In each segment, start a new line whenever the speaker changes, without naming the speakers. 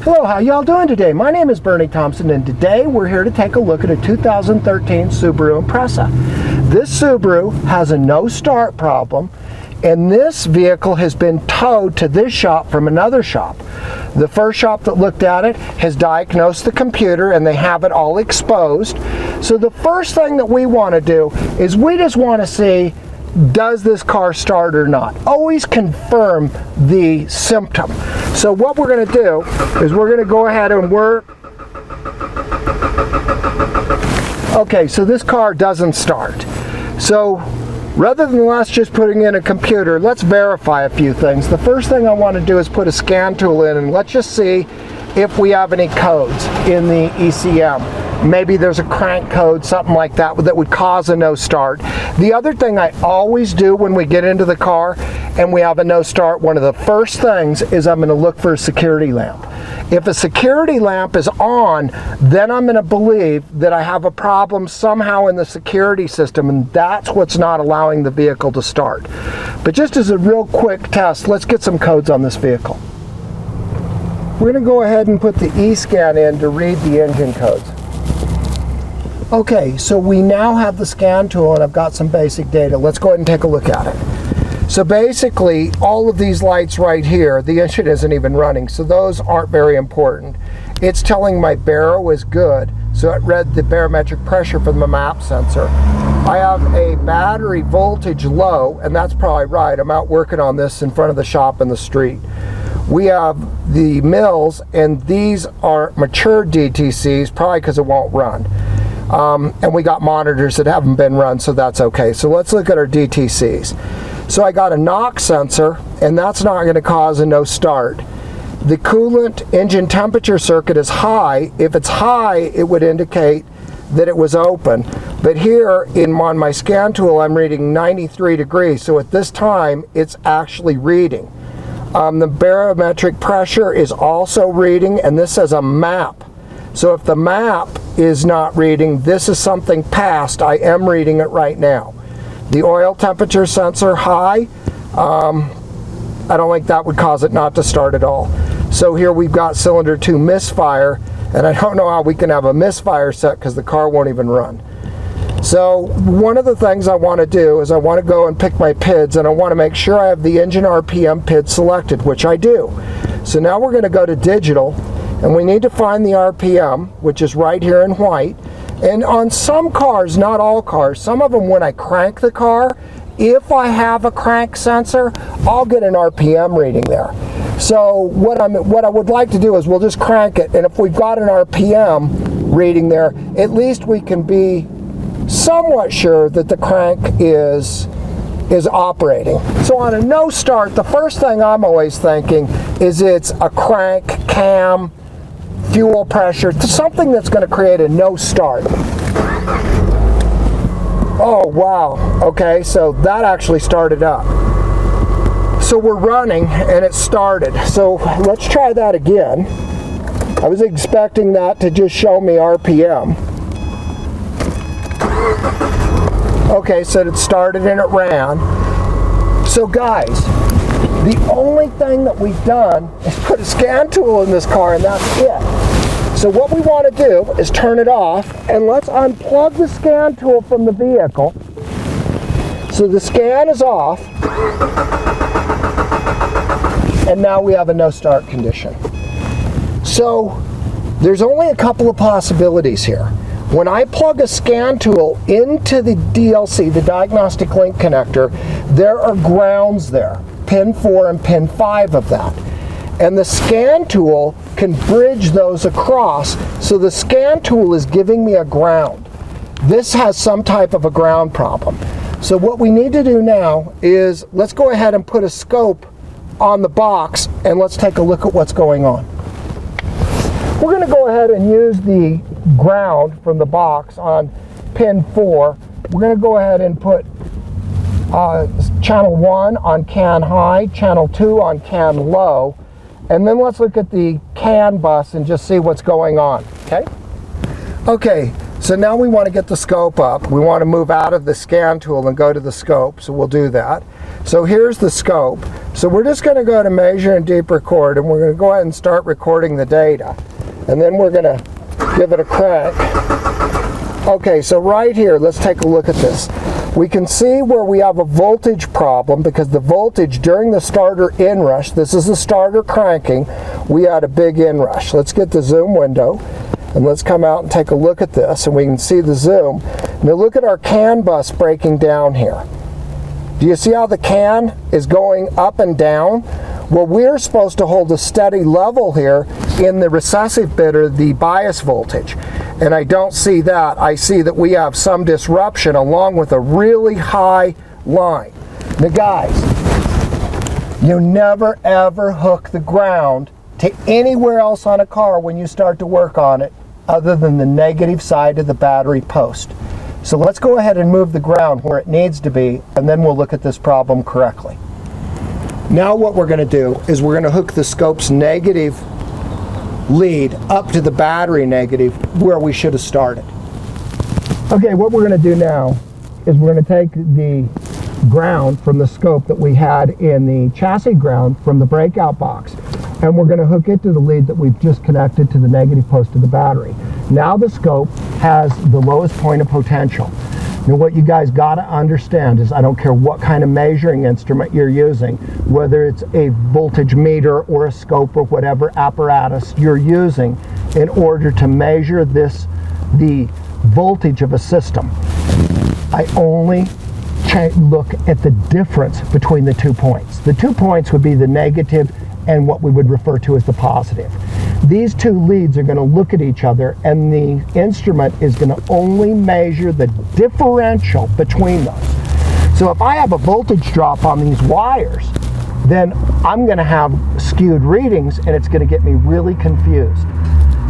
Hello, how y'all doing today? My name is Bernie Thompson, and today we're here to take a look at a 2013 Subaru Impreza. This Subaru has a no start problem, and this vehicle has been towed to this shop from another shop. The first shop that looked at it has diagnosed the computer and they have it all exposed. So the first thing that we want to do is we just want to see, does this car start or not? Always confirm the symptom. So what we're going to do is we're going to go ahead and work. Okay, so this car doesn't start. So rather than us just putting in a computer, let's verify a few things. The first thing I want to do is put a scan tool in, and let's just see if we have any codes in the ECM. Maybe there's a crank code, something like that, that would cause a no start. The other thing I always do when we get into the car and we have a no start, one of the first things is I'm going to look for a security lamp. If a security lamp is on, then I'm going to believe that I have a problem somehow in the security system, and that's what's not allowing the vehicle to start. But just as a real quick test, let's get some codes on this vehicle. We're going to go ahead and put the eSCAN in to read the engine codes. Okay, so we now have the scan tool and I've got some basic data. Let's go ahead and take a look at it. So basically, all of these lights right here, the engine isn't even running, so those aren't very important. It's telling my baro is good, so it read the barometric pressure from the map sensor. I have a battery voltage low, and that's probably right. I'm out working on this in front of the shop in the street. We have the mills, and these are mature DTCs, probably because it won't run. And we got monitors that haven't been run, so that's okay. So let's look at our DTCs. So I got a NOx sensor, and that's not going to cause a no start. The coolant engine temperature circuit is high. If it's high, it would indicate that it was open. But here on my scan tool, I'm reading 93 degrees. So at this time, it's actually reading. The barometric pressure is also reading, and this says a map. So if the map is not reading, this is something past. I am reading it right now. The oil temperature sensor high. I don't think that would cause it not to start at all. So here we've got cylinder 2 misfire, and I don't know how we can have a misfire set because the car won't even run. So one of the things I want to do is I want to go and pick my PIDs, and I want to make sure I have the engine RPM PID selected, which I do. So now we're going to go to digital, and we need to find the RPM, which is right here in white. And on some cars, not all cars, some of them when I crank the car, if I have a crank sensor, I'll get an RPM reading there. So what I would like to do is we'll just crank it, and if we've got an RPM reading there, at least we can be somewhat sure that the crank is operating. So on a no start, the first thing I'm always thinking is it's a crank, cam, fuel pressure, something that's going to create a no start. Oh wow, okay, so that actually started up. So we're running and it started. So let's try that again. I was expecting that to just show me RPM. Okay, so it started and it ran. So guys, the only thing that we've done is put a scan tool in this car, and that's it. So what we want to do is turn it off, and let's unplug the scan tool from the vehicle. So the scan is off, and now we have a no start condition. So there's only a couple of possibilities here. When I plug a scan tool into the DLC, the diagnostic link connector, there are grounds there, pin 4 and pin 5 of that. And the scan tool can bridge those across, so the scan tool is giving me a ground. This has some type of a ground problem. So what we need to do now is let's go ahead and put a scope on the box, and let's take a look at what's going on. We're going to go ahead and use the ground from the box on pin 4. We're going to go ahead and put channel 1 on CAN high, channel 2 on CAN low, and then let's look at the CAN bus and just see what's going on. Okay, So now we want to get the scope up. We want to move out of the scan tool and go to the scope, so we'll do that. So here's the scope. So we're just going to go to measure and deep record, and we're going to go ahead and start recording the data. And then we're going to give it a crank. Okay, so right here, let's take a look at this. We can see where we have a voltage problem because the voltage during the starter inrush, this is the starter cranking, we had a big inrush. Let's get the zoom window and let's come out and take a look at this, and we can see the zoom. Now look at our CAN bus breaking down here. Do you see how the CAN is going up and down? Well, we're supposed to hold a steady level here in the recessive bit, or the bias voltage. And I don't see that. I see that we have some disruption along with a really high line. Now guys, you never ever hook the ground to anywhere else on a car when you start to work on it other than the negative side of the battery post. So let's go ahead and move the ground where it needs to be, and then we'll look at this problem correctly. Now what we're going to do is we're going to hook the scope's negative lead up to the battery negative where we should have started. Okay, what we're going to do now is we're going to take the ground from the scope that we had in the chassis ground from the breakout box, and we're going to hook it to the lead that we've just connected to the negative post of the battery. Now the scope has the lowest point of potential. Now what you guys got to understand is I don't care what kind of measuring instrument you're using, whether it's a voltage meter or a scope or whatever apparatus you're using in order to measure the voltage of a system. I only look at the difference between the 2 points. The 2 points would be the negative and what we would refer to as the positive. These two leads are going to look at each other, and the instrument is going to only measure the differential between those. So if I have a voltage drop on these wires, then I'm going to have skewed readings and it's going to get me really confused.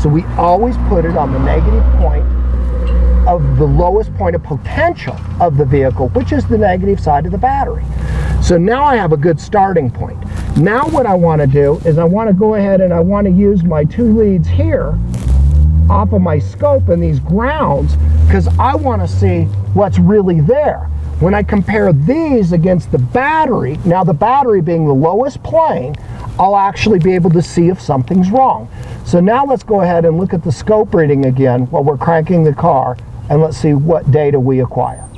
So we always put it on the negative point of the lowest point of potential of the vehicle, which is the negative side of the battery. So now I have a good starting point. Now what I want to do is I want to go ahead and I want to use my two leads here off of my scope and these grounds, because I want to see what's really there. When I compare these against the battery, now the battery being the lowest plane, I'll actually be able to see if something's wrong. So now let's go ahead and look at the scope reading again while we're cranking the car, and let's see what data we acquire.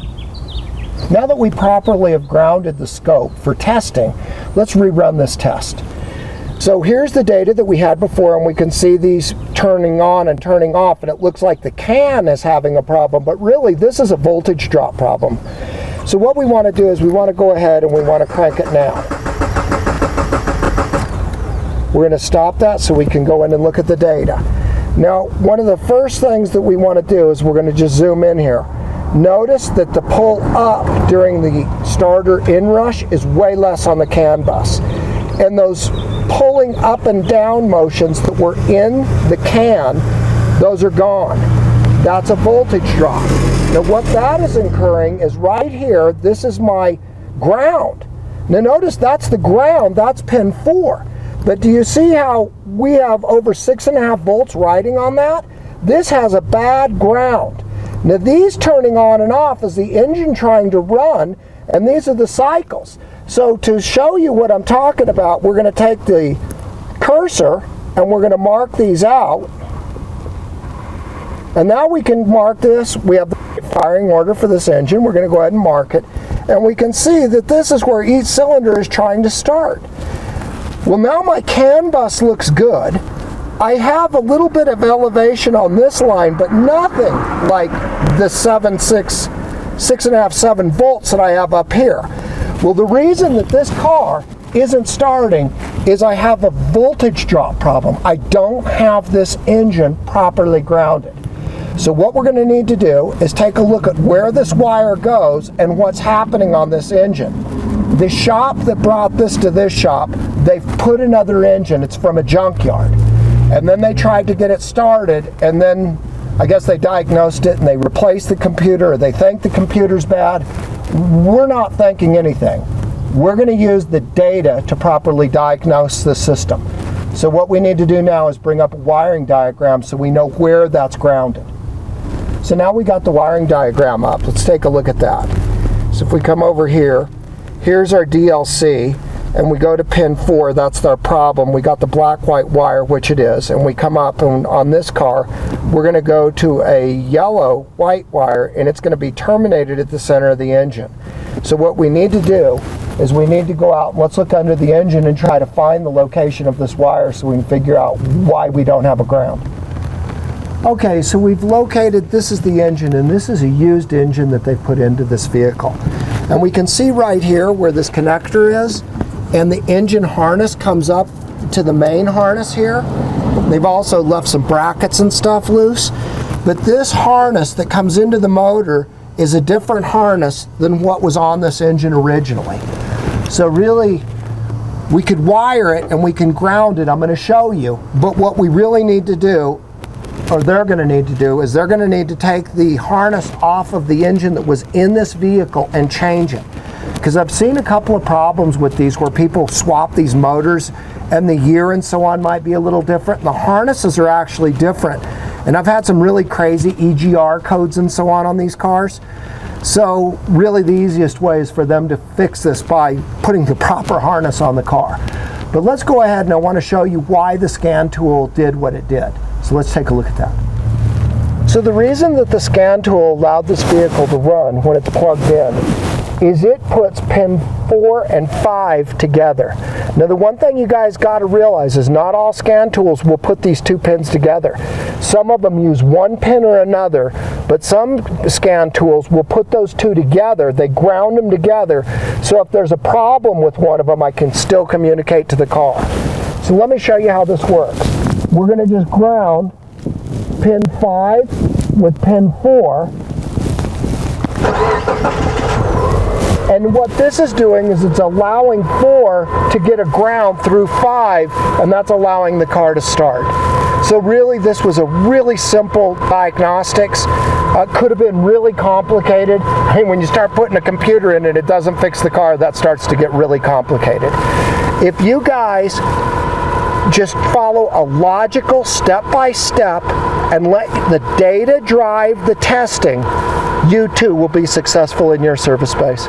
Now that we properly have grounded the scope for testing, let's rerun this test. So here's the data that we had before, and we can see these turning on and turning off, and it looks like the CAN is having a problem, but really this is a voltage drop problem. So what we want to do is we want to go ahead and we want to crank it now. We're going to stop that so we can go in and look at the data. Now, one of the first things that we want to do is we're going to just zoom in here. Notice that the pull up during the starter inrush is way less on the CAN bus. And those pulling up and down motions that were in the CAN, those are gone. That's a voltage drop. Now what that is incurring is right here, this is my ground. Now notice that's the ground, that's pin 4. But do you see how we have over 6.5 volts riding on that? This has a bad ground. Now these turning on and off is the engine trying to run, and these are the cycles. So to show you what I'm talking about, we're going to take the cursor and we're going to mark these out. And now we can mark this. We have the firing order for this engine. We're going to go ahead and mark it. And we can see that this is where each cylinder is trying to start. Well, now my CAN bus looks good. I have a little bit of elevation on this line, but nothing like the 6.5, 7 volts that I have up here. Well, the reason that this car isn't starting is I have a voltage drop problem. I don't have this engine properly grounded. So what we're going to need to do is take a look at where this wire goes and what's happening on this engine. The shop that brought this to this shop, they've put another engine. It's from a junkyard. And then they tried to get it started, and then I guess they diagnosed it and they replaced the computer, or they think the computer's bad. We're not thinking anything. We're going to use the data to properly diagnose the system. So what we need to do now is bring up a wiring diagram so we know where that's grounded. So now we got the wiring diagram up. Let's take a look at that. So if we come over here, here's our DLC, and we go to pin 4, that's our problem. We got the black-white wire, which it is, and we come up, and on this car, we're going to go to a yellow-white wire, and it's going to be terminated at the center of the engine. So what we need to do is we need to go out and let's look under the engine and try to find the location of this wire so we can figure out why we don't have a ground. Okay, so we've located, this is the engine, and this is a used engine that they put into this vehicle. And we can see right here where this connector is, and the engine harness comes up to the main harness here. They've also left some brackets and stuff loose. But this harness that comes into the motor is a different harness than what was on this engine originally. So really, we could wire it and we can ground it. I'm going to show you. But what we really need to do, or they're going to need to do, is they're going to need to take the harness off of the engine that was in this vehicle and change it. Because I've seen a couple of problems with these where people swap these motors and the year and so on might be a little different. The harnesses are actually different. And I've had some really crazy EGR codes and so on these cars. So really the easiest way is for them to fix this by putting the proper harness on the car. But let's go ahead and I want to show you why the scan tool did what it did. So let's take a look at that. So the reason that the scan tool allowed this vehicle to run when it's plugged in is it puts pin 4 and 5 together. Now the one thing you guys got to realize is not all scan tools will put these two pins together. Some of them use one pin or another, but some scan tools will put those two together. They ground them together, so if there's a problem with one of them, I can still communicate to the car. So let me show you how this works. We're going to just ground pin 5 with pin 4. And what this is doing is it's allowing 4 to get a ground through 5, and that's allowing the car to start. So really this was a really simple diagnostics. Could have been really complicated. I mean, when you start putting a computer in it, it doesn't fix the car. That starts to get really complicated. If you guys just follow a logical step-by-step and let the data drive the testing, you too will be successful in your service space.